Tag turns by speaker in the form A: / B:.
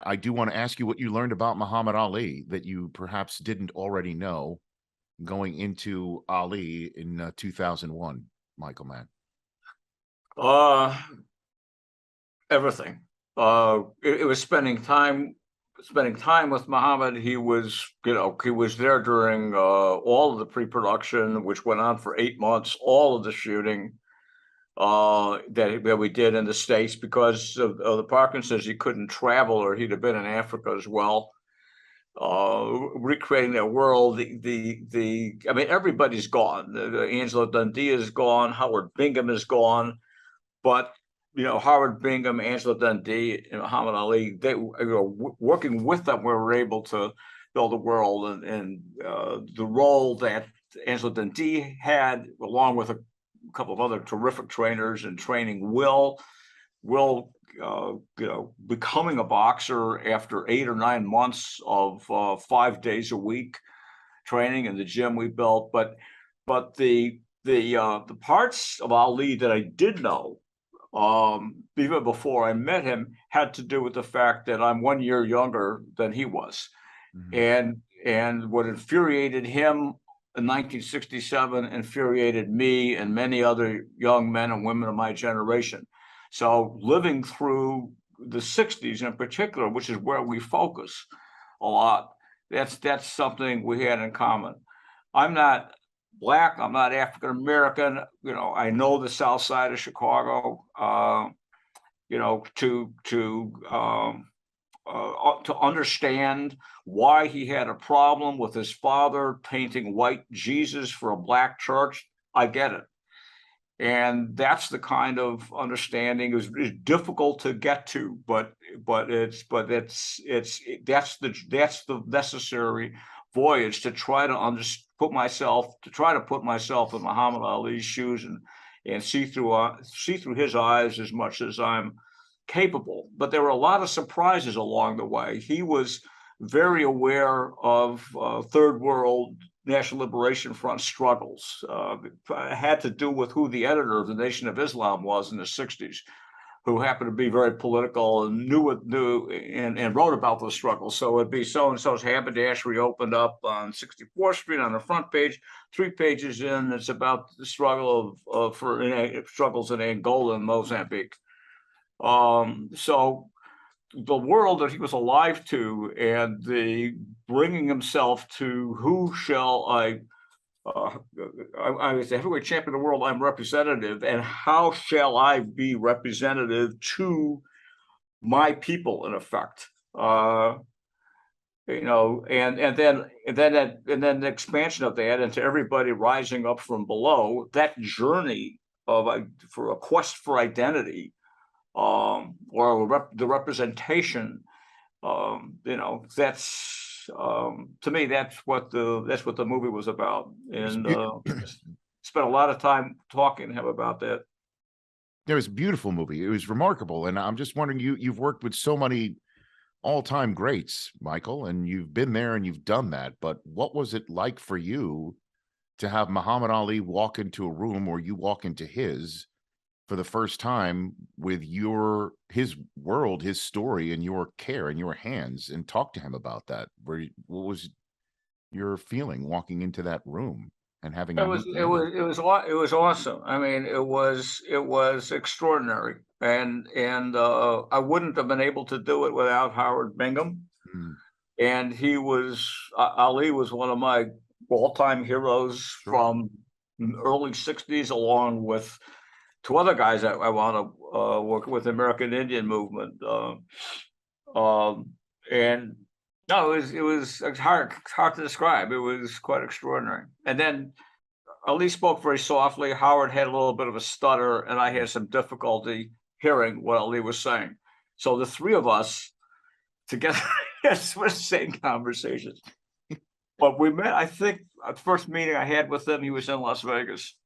A: I do want to ask you what you learned about Muhammad Ali that you perhaps didn't already know going into Ali in 2001, Michael Mann.
B: Uh, Everything. It was spending time with Muhammad. He was, he was there during all of the pre-production, which went on for 8 months, all of the shooting that we did in the States because of the Parkinson's. He couldn't travel, or he'd have been in Africa as well. Recreating that world. I mean, everybody's gone. Angela Dundee is gone. Howard Bingham is gone. But Howard Bingham, Angela Dundee, and Muhammad Ali, they working with them, we were able to build a world, and the role that Angela Dundee had, along with a couple of other terrific trainers and training Will, becoming a boxer after 8 or 9 months of 5 days a week training in the gym we built. But the parts of Ali that I did know, even before I met him, had to do with the fact that I'm 1 year younger than he was. Mm-hmm. And what infuriated him in 1967 infuriated me and many other young men and women of my generation. So living through the 60s in particular, which is where we focus a lot, that's something we had in common. I'm not Black, I'm not African American. I know the South Side of Chicago. To understand why he had a problem with his father painting white Jesus for a Black church, I get it. And that's the kind of understanding is difficult to get to, but that's the necessary voyage to try to put myself in Muhammad Ali's shoes and see through his eyes as much as I'm capable. But there were a lot of surprises along the way. He was very aware of third world National Liberation Front struggles. It had to do with who the editor of the Nation of Islam was in the 60s, who happened to be very political and knew and wrote about those struggles. So it'd be so-and-so's haberdashery opened up on 64th Street on the front page, 3 pages in, it's about the struggle for struggles in Angola and Mozambique. So the world that he was alive to, and the bringing himself to who shall I was the heavyweight champion of the world, I'm representative, and how shall I be representative to my people, in effect? And then the expansion of that into everybody rising up from below, that journey for a quest for identity, or the representation, that's to me, that's what the movie was about. And spent a lot of time talking to him about that.
A: It was a beautiful movie. It was remarkable. And I'm just wondering, you've worked with so many all-time greats, Michael, and you've been there and you've done that. But what was it like for you to have Muhammad Ali walk into a room, or you walk into his, for the first time, with his world, his story, in your care, in your hands, and talk to him about that? What was your feeling walking into that room and having
B: it was awesome. I mean, it was extraordinary, and I wouldn't have been able to do it without Howard Bingham. And Ali was one of my all-time heroes from the early 60s, along with 2 other guys that I want to work with, the American Indian movement. And no, it was hard to describe. It was quite extraordinary. And then Ali spoke very softly. Howard had a little bit of a stutter, and I had some difficulty hearing what Ali was saying. So the 3 of us together had the same conversations. But we met, I think, the first meeting I had with him, he was in Las Vegas.